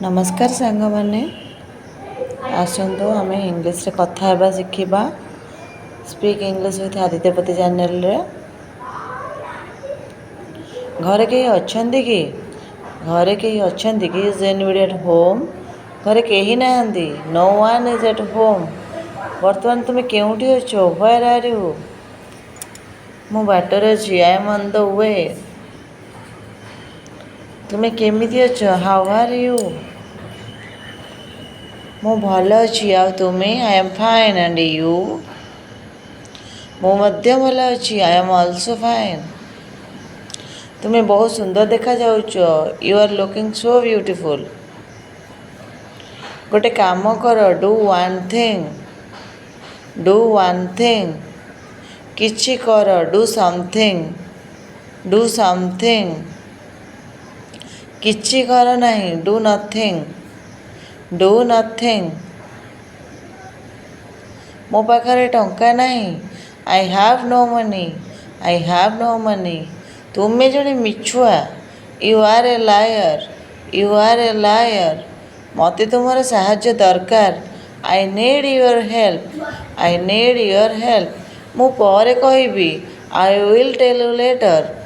नमस्कार सांग मैंने आसतु आम इंग्लीश रे कथा हेबा शिखिबा स्पीक इंग्लिश विथ आदित्य पति चैनल रे। घरे कहीं अच्छे कि घरे कहीं अच्छे कि इज एनीबडी एट होम घरे कहीं ना no one is at home. बर्तमान तुम केउठी अच्छो व्हेयर आर यू मु बाटर अच्छी I am on the way. तुम्हें केमिति अच्छो हाउ आर यू मु भल अच्छी आ तुम्हें I am fine and you मु मध्य भल अच्छी आई एम ऑल्सो फाइन। तुम्हें बहुत सुंदर देखा जाउछ you are looking so beautiful. गोटे काम कर डू वन थिंग किछि कर डू समथिंग किछि कर नहीं डू नथिंग। मो पाखरे टंका नहीं आई हैव नो मनी। तुम्हें जड़े मिछुआ यू आर ए लायर मते तुम्हारे साहाय्य दरकार आई नीड योर हेल्प मु पर कहबी I will tell you letter